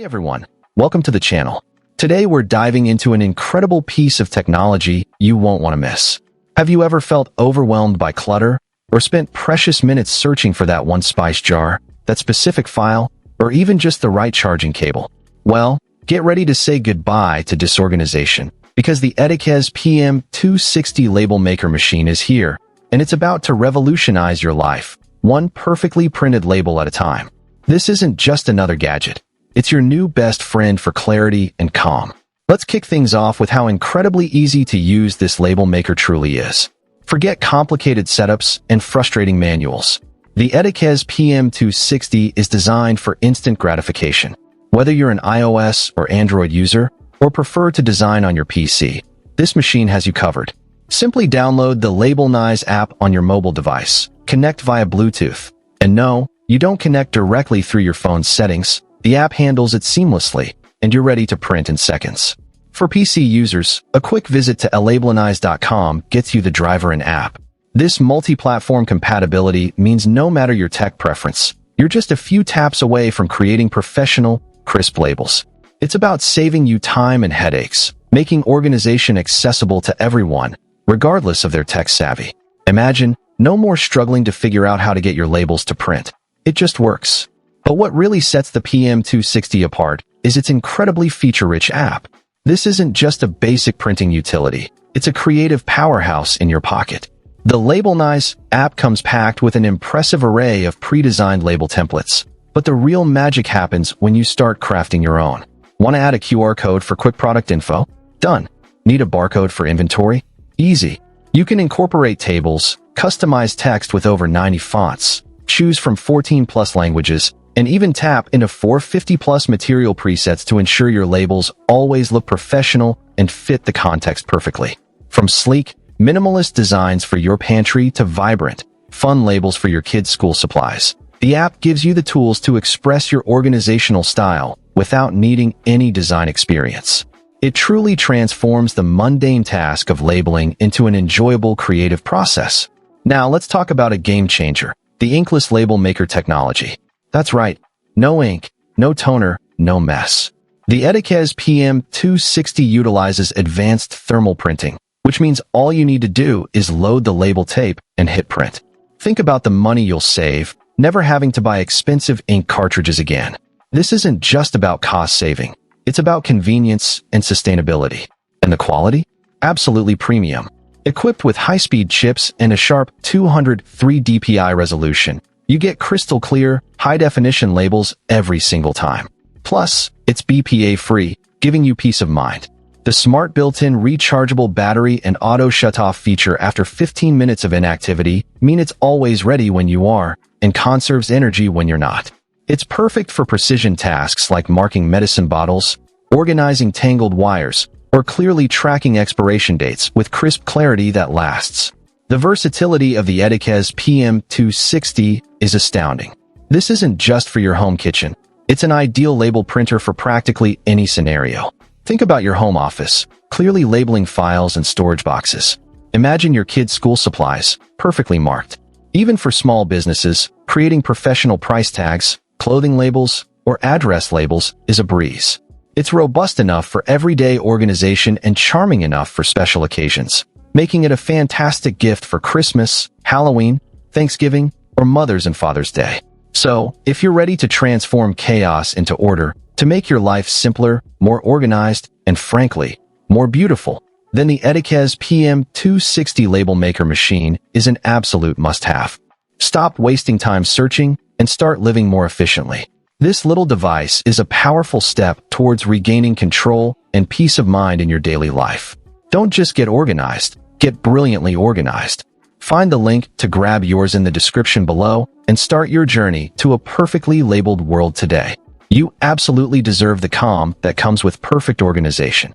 Hey everyone, welcome to the channel. Today we're diving into an incredible piece of technology you won't want to miss. Have you ever felt overwhelmed by clutter or spent precious minutes searching for that one spice jar, that specific file, or even just the right charging cable? Well, get ready to say goodbye to disorganization because the ETIKEZ PM260 label maker machine is here, and it's about to revolutionize your life, one perfectly printed label at a time. This isn't just another gadget. It's your new best friend for clarity and calm. Let's kick things off with how incredibly easy to use this label maker truly is. Forget complicated setups and frustrating manuals. The ETIKEZ PM260 is designed for instant gratification. Whether you're an iOS or Android user, or prefer to design on your PC, this machine has you covered. Simply download the Labelnize app on your mobile device, connect via Bluetooth, and no, you don't connect directly through your phone's settings. The app handles it seamlessly, and you're ready to print in seconds. For PC users, a quick visit to labelnize.com gets you the driver and app. This multi-platform compatibility means no matter your tech preference, you're just a few taps away from creating professional, crisp labels. It's about saving you time and headaches, making organization accessible to everyone, regardless of their tech savvy. Imagine no more struggling to figure out how to get your labels to print. It just works. But what really sets the PM260 apart is its incredibly feature-rich app. This isn't just a basic printing utility. It's a creative powerhouse in your pocket. The Labelnize app comes packed with an impressive array of pre-designed label templates. But the real magic happens when you start crafting your own. Want to add a QR code for quick product info? Done. Need a barcode for inventory? Easy. You can incorporate tables, customize text with over 90 fonts, choose from 14+ languages, and even tap into 450+ material presets to ensure your labels always look professional and fit the context perfectly. From sleek, minimalist designs for your pantry to vibrant, fun labels for your kids' school supplies, the app gives you the tools to express your organizational style without needing any design experience. It truly transforms the mundane task of labeling into an enjoyable creative process. Now let's talk about a game changer, the Inkless label maker technology. That's right, no ink, no toner, no mess. The ETIKEZ PM260 utilizes advanced thermal printing, which means all you need to do is load the label tape and hit print. Think about the money you'll save, never having to buy expensive ink cartridges again. This isn't just about cost saving, it's about convenience and sustainability. And the quality? Absolutely premium. Equipped with high-speed chips and a sharp 203 dpi resolution, you get crystal clear, high-definition labels every single time. Plus, it's BPA-free, giving you peace of mind. The smart built-in rechargeable battery and auto shut-off feature after 15 minutes of inactivity mean it's always ready when you are, and conserves energy when you're not. It's perfect for precision tasks like marking medicine bottles, organizing tangled wires, or clearly tracking expiration dates with crisp clarity that lasts. The versatility of the ETIKEZ PM260 is astounding. This isn't just for your home kitchen. It's an ideal label printer for practically any scenario. Think about your home office, clearly labeling files and storage boxes. Imagine your kids' school supplies, perfectly marked. Even for small businesses, creating professional price tags, clothing labels, or address labels is a breeze. It's robust enough for everyday organization and charming enough for special occasions, making it a fantastic gift for Christmas, Halloween, Thanksgiving, or Mother's and Father's Day. So, if you're ready to transform chaos into order, to make your life simpler, more organized, and frankly, more beautiful, then the ETIKEZ PM260 label maker machine is an absolute must-have. Stop wasting time searching and start living more efficiently. This little device is a powerful step towards regaining control and peace of mind in your daily life. Don't just get organized, get brilliantly organized. Find the link to grab yours in the description below and start your journey to a perfectly labeled world today. You absolutely deserve the calm that comes with perfect organization.